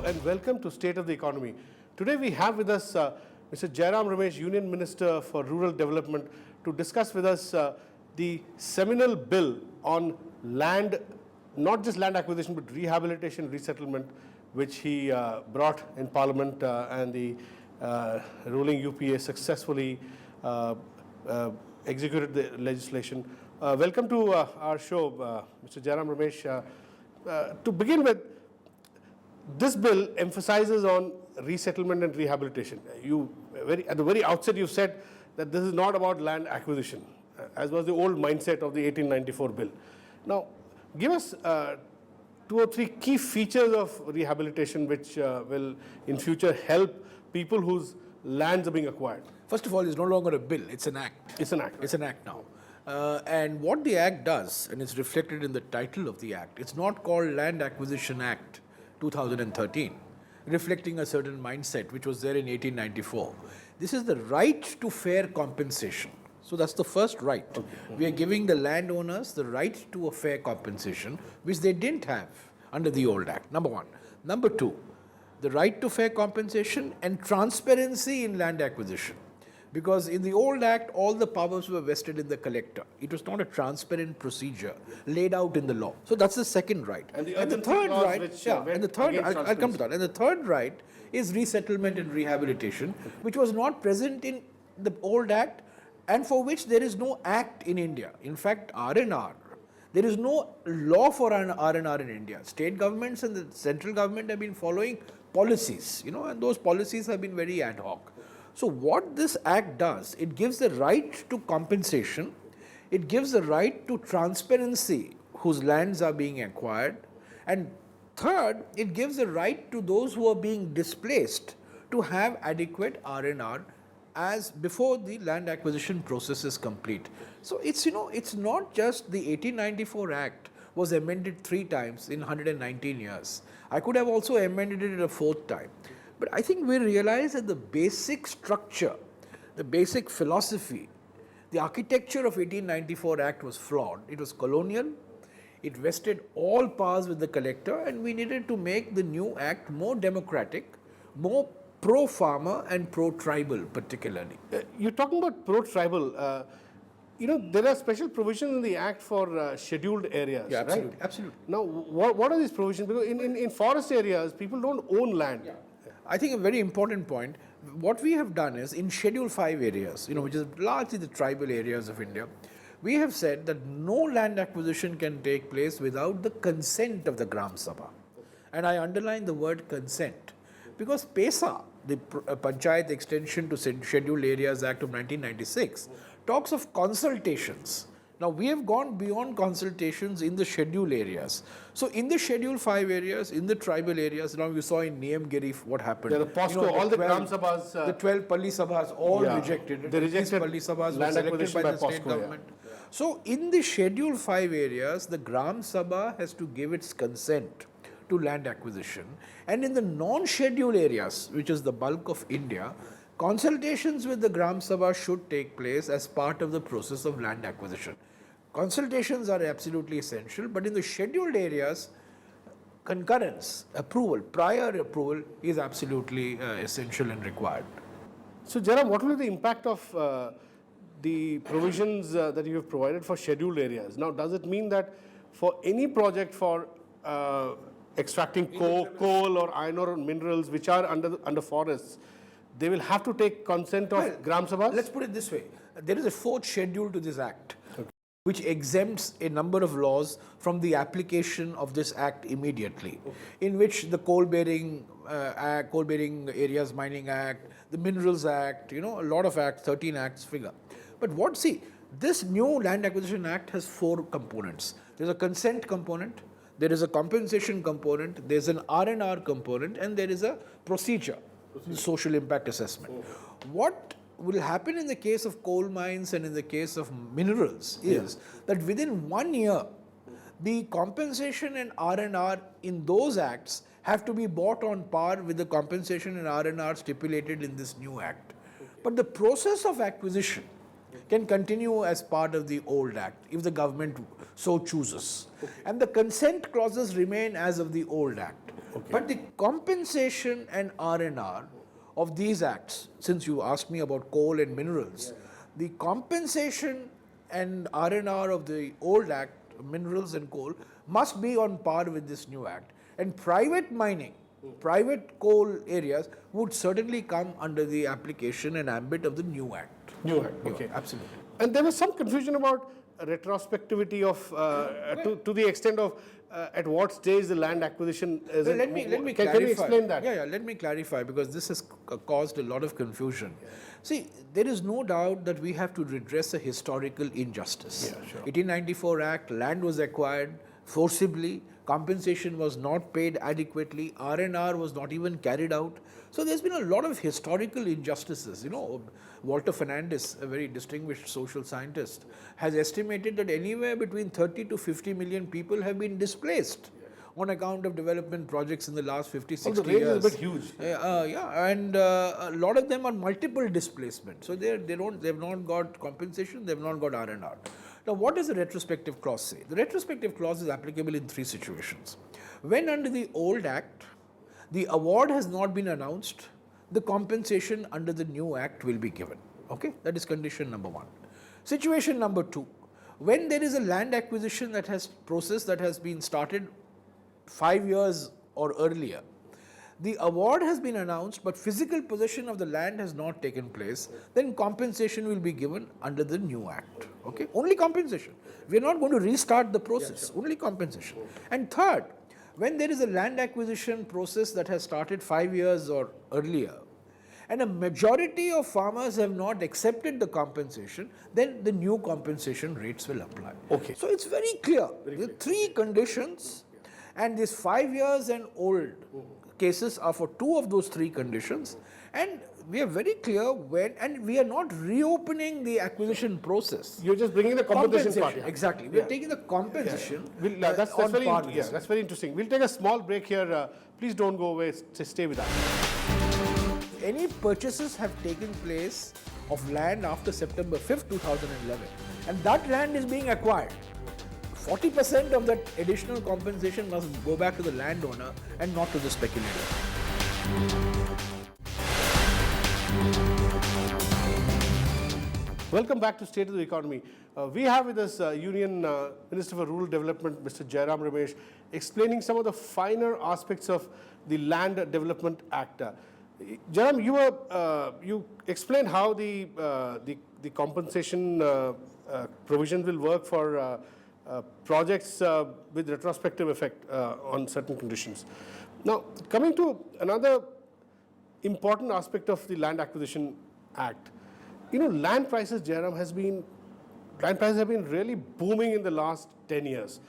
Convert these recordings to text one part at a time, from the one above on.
Hello and welcome to State of the Economy. Today we have with us Mr. Jairam Ramesh, Union Minister for Rural Development, to discuss with us the seminal bill on land, not just land acquisition but rehabilitation, resettlement, which he brought in Parliament and the ruling UPA successfully executed the legislation. Welcome to our show, Mr. Jairam Ramesh. To begin with, this bill emphasizes on resettlement and rehabilitation. At the very outset, you said that this is not about land acquisition, as was the old mindset of the 1894 bill. Now, give us 2 or 3 key features of rehabilitation which will in future help people whose lands are being acquired. First of all, it's no longer a bill, it's an act. It's an act. It's an act now. And what the act does, and it's reflected in the title of the act, it's not called Land Acquisition Act 2013, reflecting a certain mindset which was there in 1894. This is the right to fair compensation. So that's the first right. Okay. We are giving the landowners the right to a fair compensation, which they didn't have under the old act, number one. Number two, the right to fair compensation and transparency in land acquisition. Because in the old act, all the powers were vested in the collector. It was not a transparent procedure laid out in the law. So that's the second right. And the third right, which, and the third, I'll come to that. And the third right is resettlement and rehabilitation, which was not present in the old act and for which there is no act in India. In fact, R&R, there is no law for an R&R in India. State governments and the central government have been following policies, and those policies have been very ad hoc. So what this act does, it gives the right to compensation, it gives the right to transparency whose lands are being acquired, and third, it gives the right to those who are being displaced to have adequate R&R as before the land acquisition process is complete. So it's not just the 1894 Act was amended 3 times in 119 years. I could have also amended it a 4th time. But I think we realize that the basic structure, the basic philosophy, the architecture of 1894 Act was flawed. It was colonial, it vested all powers with the collector, and we needed to make the new Act more democratic, more pro-farmer and pro-tribal particularly. You're talking about pro-tribal. There are special provisions in the Act for scheduled areas, yeah, absolutely, right? Absolutely. Now, what are these provisions? Because in forest areas, people don't own land. Yeah. I think a very important point, what we have done is in Schedule 5 areas, which is largely the tribal areas of India, we have said that no land acquisition can take place without the consent of the Gram Sabha. And I underline the word consent because PESA, the Panchayat Extension to Scheduled Areas Act of 1996, talks of consultations. Now, we have gone beyond consultations in the scheduled areas. So, in the Schedule 5 areas, in the tribal areas, now you saw in Niyamgiri what happened. Yeah, the POSCO, all the Gram Sabhas. The 12 Palli Sabhas all rejected it. They rejected Palli Sabhas were selected by the state government. Yeah. So, in the Schedule 5 areas, the Gram Sabha has to give its consent to land acquisition. And in the non-scheduled areas, which is the bulk of India, consultations with the Gram Sabha should take place as part of the process of land acquisition. Consultations are absolutely essential, but in the scheduled areas, concurrence, approval, prior approval is absolutely essential and required. So, Jairam, what will be the impact of the provisions that you have provided for scheduled areas? Now, does it mean that for any project for extracting coal or iron ore minerals which are under forests, they will have to take consent of Gram Sabhas? Let's put it this way. There is a 4th schedule to this act, which exempts a number of laws from the application of this act immediately, in which the coal-bearing areas mining act, the minerals act, a lot of acts, 13 acts figure. But this new land acquisition act has 4 components. There's a consent component, there is a compensation component, there's an R&R component, and there is a procedure. Social impact assessment. What will happen in the case of coal mines and in the case of minerals is that within 1 year, the compensation and R&R in those acts have to be bought on par with the compensation and R&R stipulated in this new act. But the process of acquisition can continue as part of the old act if the government so chooses. And the consent clauses remain as of the old act. But the compensation and R&R of these acts, since you asked me about coal and minerals, the compensation and R&R of the old act, minerals and coal, must be on par with this new act. And private mining, private coal areas would certainly come under the application and ambit of the new act. New Act, okay. Absolutely. And there was some confusion about retrospectivity of, to the extent of at what stage the land acquisition is. Well, let me clarify. Can you explain that? Yeah, let me clarify, because this has caused a lot of confusion. See, there is no doubt that we have to redress a historical injustice. Yeah, sure. 1894 Act, land was acquired forcibly, compensation was not paid adequately, R&R was not even carried out. So there's been a lot of historical injustices. You know, Walter Fernandez, a very distinguished social scientist, has estimated that anywhere between 30 to 50 million people have been displaced on account of development projects in the last 50, 60 the range years. is a bit huge. And a lot of them are multiple displacement. So they've not got compensation, they've not got R&R. Now, what does the retrospective clause say? The retrospective clause is applicable in three situations. When under the old act, the award has not been announced, the compensation under the new act will be given. Okay, that is condition number one. Situation number two, when there is a land acquisition process that has been started 5 years or earlier, the award has been announced but physical possession of the land has not taken place, then compensation will be given under the new act. Okay, only compensation. We are not going to restart the process, only compensation. And third, when there is a land acquisition process that has started 5 years or earlier, and a majority of farmers have not accepted the compensation, then the new compensation rates will apply. Okay. So it's very clear. The three conditions, and this 5 years and old cases are for two of those three conditions, and we are very clear when, and we are not reopening the acquisition process. You're just bringing the compensation part. Exactly. We are taking the compensation That's on very, par. that's very interesting. We'll take a small break here. Please don't go away. Stay with us. Any purchases have taken place of land after September 5th, 2011, and that land is being acquired. 40% of that additional compensation must go back to the landowner and not to the speculator. Welcome back to State of the Economy. We have with us Union Minister for Rural Development, Mr. Jairam Ramesh, explaining some of the finer aspects of the Land Development Act. Jairam, you explained how the compensation provisions will work for projects with retrospective effect on certain conditions. Now, coming to another important aspect of the Land Acquisition Act, you know, land prices, Jairam, land prices have been really booming in the last 10 years.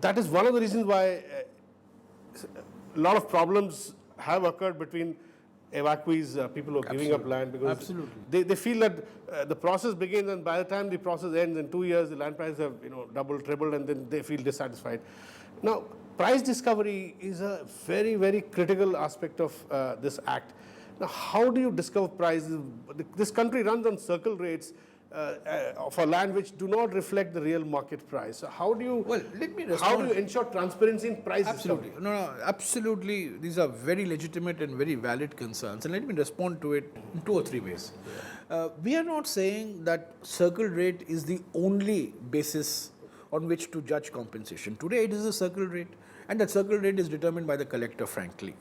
That is one of the reasons why a lot of problems have occurred between evacuees, people who are giving up land, because they feel that the process begins, and by the time the process ends in 2 years, the land prices have doubled, tripled, and then they feel dissatisfied. Now, price discovery is a very, very critical aspect of this act. Now, how do you discover prices? This country runs on circle rates for land which do not reflect the real market price. So how do you how do you ensure transparency in price discovery? Absolutely. These are very legitimate and very valid concerns, and let me respond to it in 2 or 3 ways. We are not saying that circle rate is the only basis on which to judge compensation. Today it is a circle rate, and that circle rate is determined by the collector, frankly.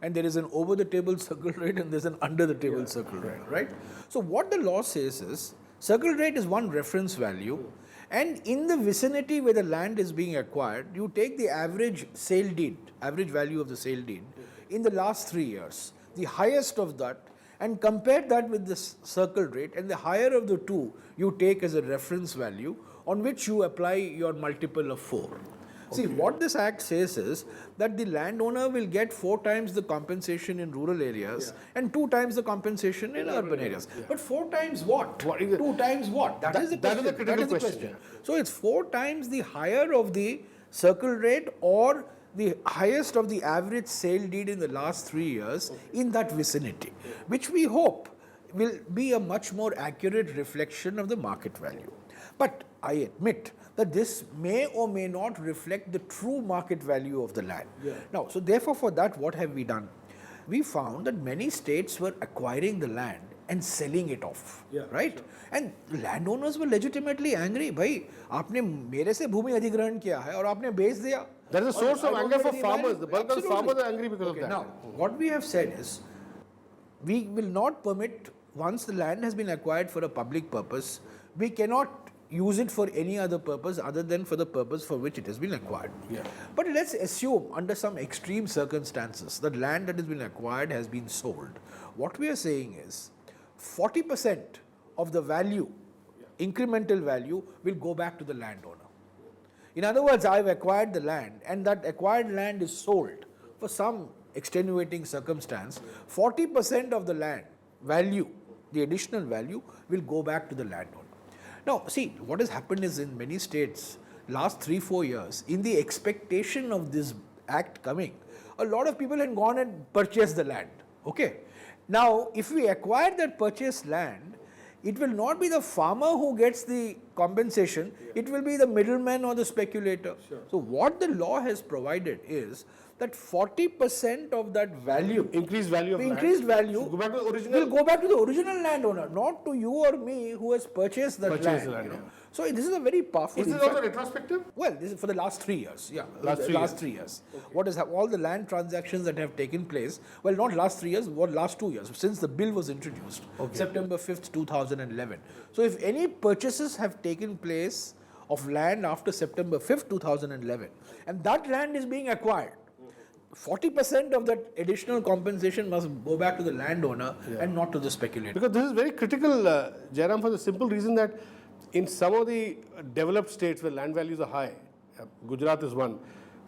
And there is an over-the-table circle rate and there's an under-the-table circle rate, right? So what the law says is, circle rate is one reference value, and in the vicinity where the land is being acquired, you take the average sale deed, average value of the sale deed in the last 3 years, the highest of that, and compare that with the circle rate, and the higher of the two you take as a reference value on which you apply your multiple of 4. See, what this act says is that the landowner will get 4 times the compensation in rural areas and 2 times the compensation in urban areas. But 4 times what? 2 times what? That is the critical question. So it's 4 times the higher of the circle rate or the highest of the average sale deed in the last 3 years in that vicinity, which we hope will be a much more accurate reflection of the market value. But I admit that this may or may not reflect the true market value of the land. Yeah. Now, so therefore for that, what have we done? We found that many states were acquiring the land and selling it off, Yeah, right? And landowners were legitimately angry. भाई आपने मेरे से भूमि अधिग्रहण किया है और आपने बेच दिया. There is a source I of don't anger get for any farmers. value. The bulk of the Absolutely. farmers are angry because of Okay, that. now, what we have said is, we will not permit, once the land has been acquired for a public purpose, we cannot use it for any other purpose other than for the purpose for which it has been acquired. Yeah. But let's assume, under some extreme circumstances, that land that has been acquired has been sold. What we are saying is, 40% of the value, incremental value, will go back to the landowner. In other words, I've acquired the land, and that acquired land is sold for some extenuating circumstance. 40% of the land value, the additional value, will go back to the landowner. Now, see, what has happened is, in many states, last 3-4 years, in the expectation of this act coming, a lot of people had gone and purchased the land. Okay. Now, if we acquire that purchased land, it will not be the farmer who gets the compensation, it will be the middleman or the speculator. Sure. So, what the law has provided is that 40% of that value, Increased value of land. increased value, should go back to the original. will go back to the original landowner, not to you or me who has purchased that Purchased land. the land, you know. yeah. So, this is a very powerful. Is this in fact- also retrospective? well, this is for the last 3 years. Yeah, Last three years. What is all the land transactions that have taken place? Well, not last 3 years, what last 2 years since the bill was introduced, September 5th, 2011. So, if any purchases have taken place of land after September 5th, 2011, and that land is being acquired, 40% of that additional compensation must go back to the landowner and not to the speculator. Because this is very critical, Jairam, for the simple reason that in some of the developed states where land values are high, Gujarat is one,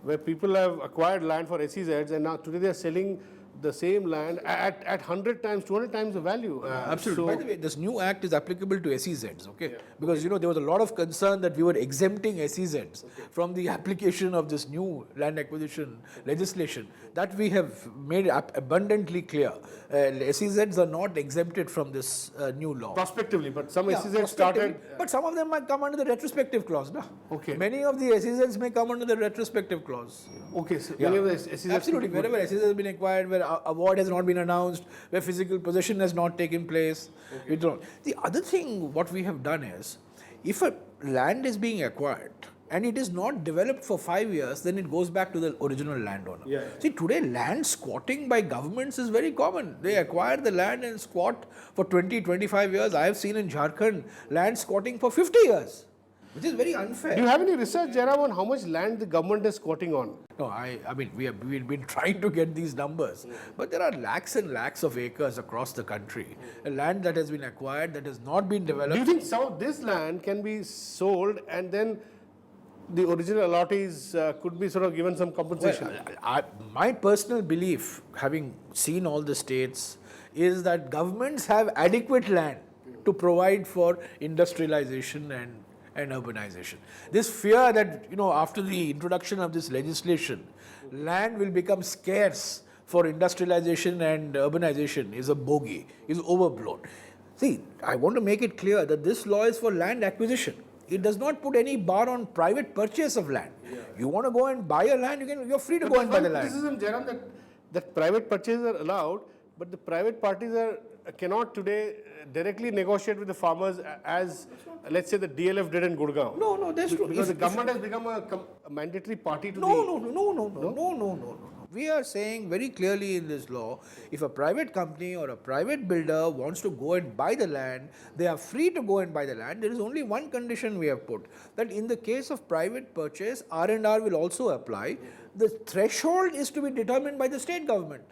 where people have acquired land for SEZs and now today they are selling the same land at 100 times, 200 times the value. Absolutely. So, By the way, this new act is applicable to SEZs, okay? Because, there was a lot of concern that we were exempting SEZs from the application of this new land acquisition legislation. That we have made abundantly clear. SEZs are not exempted from this new law. prospectively, but some Yeah, SEZs started. prospectively. But some of them might come under the retrospective clause, no? Okay. Many of the SEZs may come under the retrospective clause. Okay, so Yeah. many of the SEZs. Absolutely. Wherever SEZ has been acquired, where award has not been announced, where physical possession has not taken place, we don't. The other thing, what we have done is, if a land is being acquired and it is not developed for 5 years, then it goes back to the original landowner. Yeah. See, today land squatting by governments is very common. They acquire the land and squat for 20-25 years. I have seen in Jharkhand land squatting for 50 years, which is very unfair. Do you have any research, Jairam, on how much land the government is squatting on? No, I mean, we've been trying to get these numbers, but there are lakhs and lakhs of acres across the country. A land that has been acquired, that has not been Do developed. you think some of this land can be sold and then the original allottees could be sort of given some compensation? My personal belief, having seen all the states, is that governments have adequate land to provide for industrialization and urbanization. This fear that, after the introduction of this legislation, land will become scarce for industrialization and urbanization is a bogey, is overblown. See, I want to make it clear that this law is for land acquisition. It does not put any bar on private purchase of land. You want to go and buy a land, you're free to go and buy the land. Criticism, Jairam, that private purchases are allowed, but the private parties cannot today directly negotiate with the farmers as, let's say, the DLF did in Gurgaon. No, that's true. Because the government has become a mandatory party to No. We are saying very clearly in this law, if a private company or a private builder wants to go and buy the land, they are free to go and buy the land. There is only one condition we have put, that in the case of private purchase, R&R will also apply. The threshold is to be determined by the state government.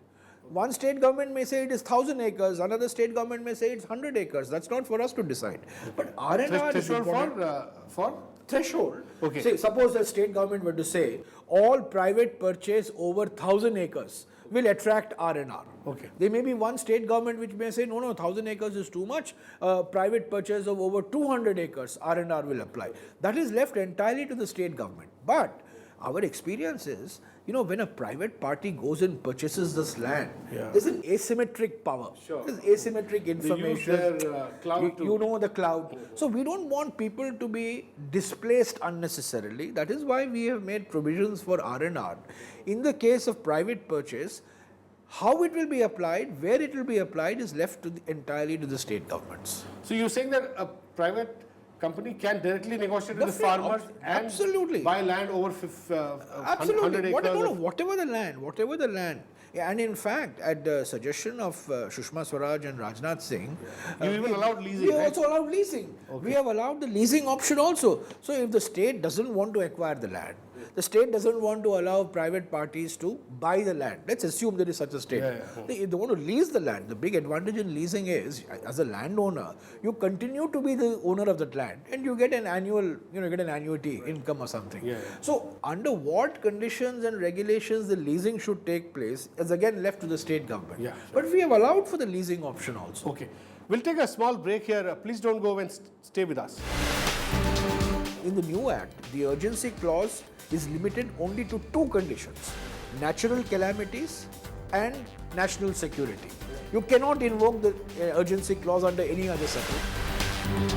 One state government may say it is 1,000 acres, another state government may say it's 100 acres. That's not for us to decide. But R&R is threshold important. for Threshold. Okay. Say, suppose the state government were to say all private purchase over 1,000 acres will attract R&R. Okay. There may be one state government which may say no, 1,000 acres is too much. Private purchase of over 200 acres, R&R will apply. That is left entirely to the state government. But our experience is, when a private party goes and purchases this land, Yeah. there's an asymmetric power. Sure. There's asymmetric information. They use their cloud you know the cloud. So we don't want people to be displaced unnecessarily. That is why we have made provisions for R&R. In the case of private purchase, how it will be applied, where it will be applied is left entirely to the state governments. So you're saying that a private company can directly negotiate with the farmers and absolutely buy land over 100 acres? Whatever the land. Yeah, and in fact, at the suggestion of Sushma Swaraj and Rajnath Singh, You even allowed leasing, we have right? also allowed leasing. We have allowed the leasing option also. So if the state doesn't want to acquire the land, the state doesn't want to allow private parties to buy the land. Let's assume there is such a state. If they want to lease the land, the big advantage in leasing is, as a landowner, you continue to be the owner of that land and you get an annual, get an annuity income or something. So under what conditions and regulations the leasing should take place is again left to the state government. But we have allowed for the leasing option also. Okay. We'll take a small break here. Please don't go and stay with us. In the new act, the urgency clause is limited only to two conditions: natural calamities and national security. You cannot invoke the urgency clause under any other circumstance.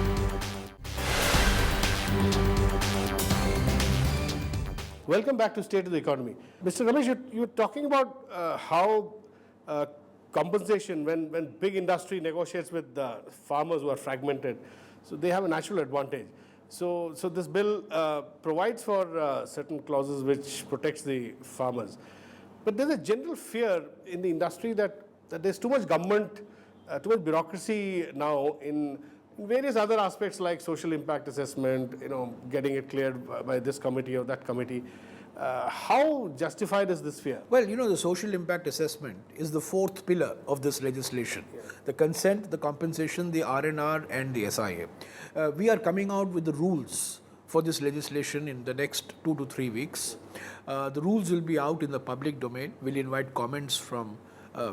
Welcome back to State of the Economy. Mr. Ramesh, you're talking about how compensation, when big industry negotiates with the farmers who are fragmented, so they have a natural advantage. So this bill provides for certain clauses which protects the farmers. But there's a general fear in the industry that there's too much government, too much bureaucracy now in various other aspects like social impact assessment, getting it cleared by this committee or that committee. How justified is this fear? Well, the social impact assessment is the fourth pillar of this legislation. The consent, the compensation, the R&R and the SIA. We are coming out with the rules for this legislation in the next 2 to 3 weeks. The rules will be out in the public domain. We'll invite comments from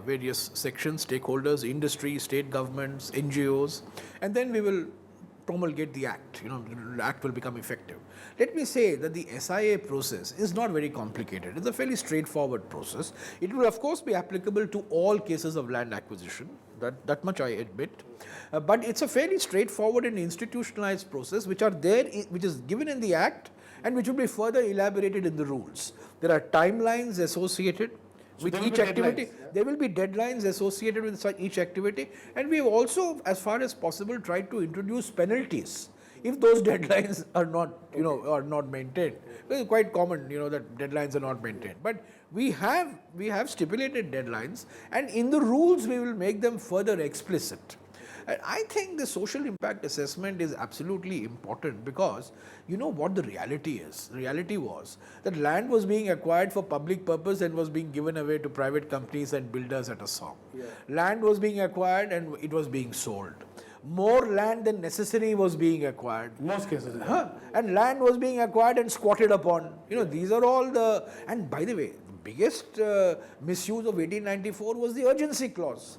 various sections, stakeholders, industry, state governments, NGOs, and then we will promulgate the act. The act will become effective. Let me say that the SIA process is not very complicated. It's a fairly straightforward process. It will of course be applicable to all cases of land acquisition. That much I admit. But it's a fairly straightforward and institutionalized process which is given in the act and which will be further elaborated in the rules. There are timelines associated with each activity. There will be deadlines associated with each activity, and we have also, as far as possible, tried to introduce penalties if those deadlines are not, are not maintained. It's quite common, that deadlines are not maintained. But we have stipulated deadlines, and in the rules we will make them further explicit. And I think the social impact assessment is absolutely important because what the reality is. The reality was that land was being acquired for public purpose and was being given away to private companies and builders at a song. Land was being acquired and it was being sold. More land than necessary was being acquired. Most cases. And land was being acquired and squatted upon. These are all the... And by the way, biggest misuse of 1894 was the urgency clause.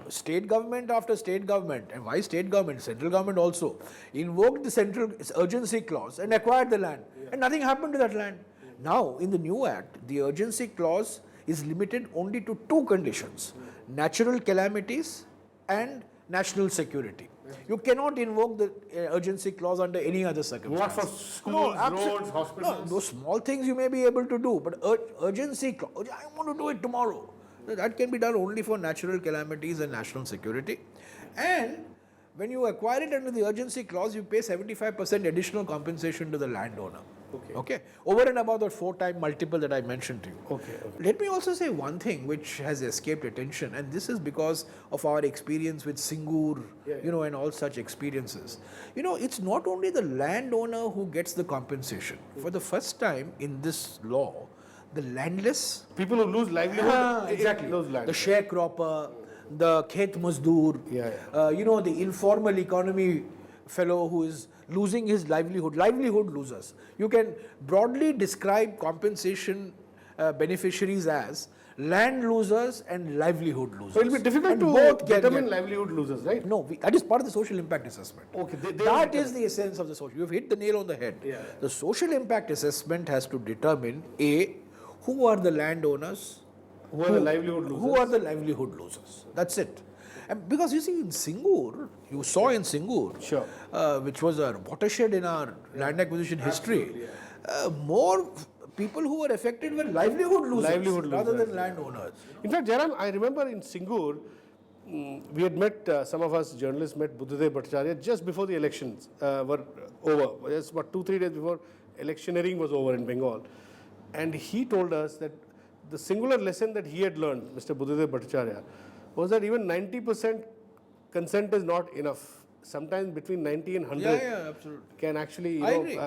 State government after state government, and why state government, central government also, invoked the central urgency clause and acquired the land, and nothing happened to that land. Now, in the new act, the urgency clause is limited only to two conditions: natural calamities and national security. You cannot invoke the urgency clause under any other circumstance. What for schools, roads, hospitals? No, those small things you may be able to do, but urgency clause, I want to do it tomorrow. That can be done only for natural calamities and national security. And when you acquire it under the urgency clause, you pay 75% additional compensation to the landowner. Okay. Over and above that 4-time multiple that I mentioned to you. Let me also say one thing which has escaped attention, and this is because of our experience with Singur, and all such experiences. It's not only the landowner who gets the compensation. For the first time in this law, the landless... People who lose livelihood. Exactly. The sharecropper, the khet mazdoor, the informal economy fellow who is losing his livelihood losers. You can broadly describe compensation beneficiaries as land losers and livelihood losers. So it will be difficult And to both can determine get- livelihood losers, right? No, that is part of the social impact assessment. Okay, they That will is the essence of the social. You've hit the nail on the head. Yeah. The social impact assessment has to determine who are the landowners, Who are the livelihood losers? who are the livelihood losers. That's it. And because you see in Singur, you saw in Singur, Sure. which was a watershed in our land acquisition history, more people who were affected were livelihood losers rather than landowners. In fact, Jairam, I remember in Singur, we had met, some of us journalists met Buddhadev Bhattacharya just before the elections were over. Just about 2-3 days before electioneering was over in Bengal. And he told us that the singular lesson that he had learned, Mr. Buddhadev Bhattacharya, was that even 90% consent is not enough. Sometimes between 90 and 100 Absolutely. can actually, I agree.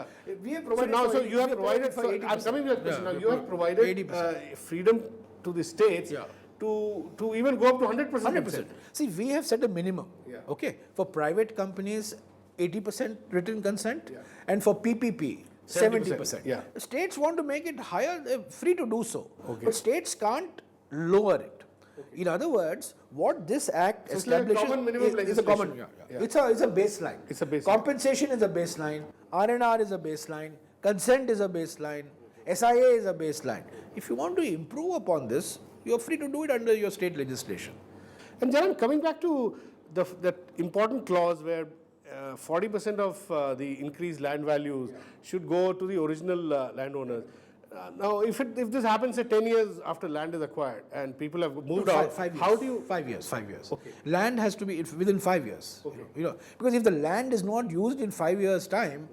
We have provided so now, for- so you have we provided, for so 80%. I'm coming to that question Yeah, now, you have provided 80%. freedom to the states Yeah. to even go up to 100%. 100%. See, we have set a minimum. Yeah. Okay. For private companies, 80% written consent, Yeah. and for PPP, 70%. Yeah. States want to make it higher, they're free to do so. Okay. But states can't lower it. In other words, what this act So it's like a establishes common minimum is a common. legislation. It's a baseline. It's a baseline. Compensation is a baseline. R&R is a baseline. Consent is a baseline. SIA is a baseline. If you want to improve upon this, you're free to do it under your state legislation. And Jaran, coming back to that important clause where 40% of the increased land values should go to the original landowners. Now, if this happens say 10 years after land is acquired and people have moved out, 5 years. how do you? 5 years. 5 years. Okay. Land has to be within 5 years. Okay. Because if the land is not used in 5 years' time,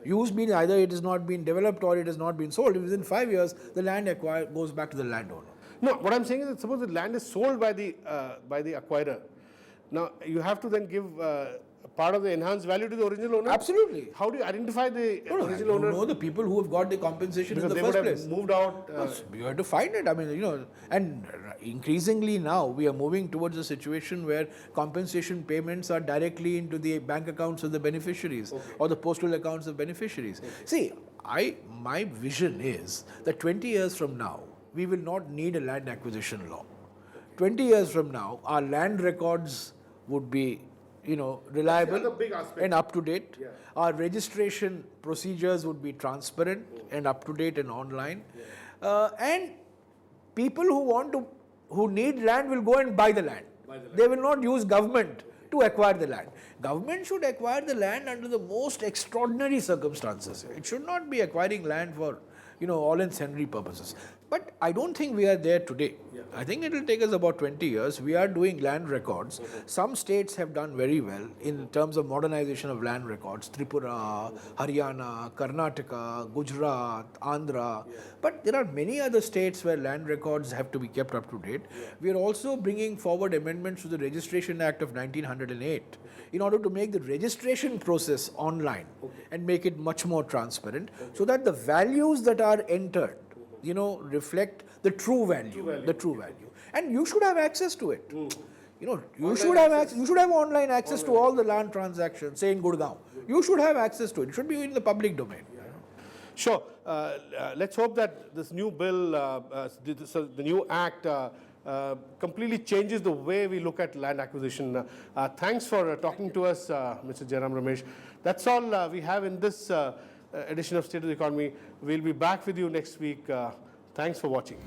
used means either it has not been developed or it has not been sold. If within 5 years, the land acquired goes back to the landowner. No, what I'm saying is that suppose the land is sold by the acquirer. Now, you have to then give part of the enhanced value to the original owner? Absolutely. How do you identify the No, original owner? you know the people who have got the compensation Because in the they would first have place. moved out. You have to find it. I mean, and increasingly now we are moving towards a situation where compensation payments are directly into the bank accounts of the beneficiaries or the postal accounts of beneficiaries. See, my vision is that 20 years from now, we will not need a land acquisition law. 20 years from now, our land records would be reliable That's the other big aspect. and up to date. Yeah. Our registration procedures would be transparent and up to date and online. And people who need land will go and buy the land. They will not use government to acquire the land. Government should acquire the land under the most extraordinary circumstances. It should not be acquiring land for all and sundry purposes. But I don't think we are there today. I think it will take us about 20 years. We are doing land records. Some states have done very well in terms of modernization of land records. Tripura, Haryana, Karnataka, Gujarat, Andhra. But there are many other states where land records have to be kept up to date. We are also bringing forward amendments to the Registration Act of 1908 in order to make the registration process online and make it much more transparent so that the values that are entered reflect the true value. And you should have access to it. You should have online access to all the land transactions, say in Gurgaon. You should have access to it. It should be in the public domain. Sure. Let's hope that this new bill, the new act, completely changes the way we look at land acquisition. Thanks for talking to us, Mr. Jairam Ramesh. That's all we have in this edition of State of the Economy. We'll be back with you next week. Thanks for watching.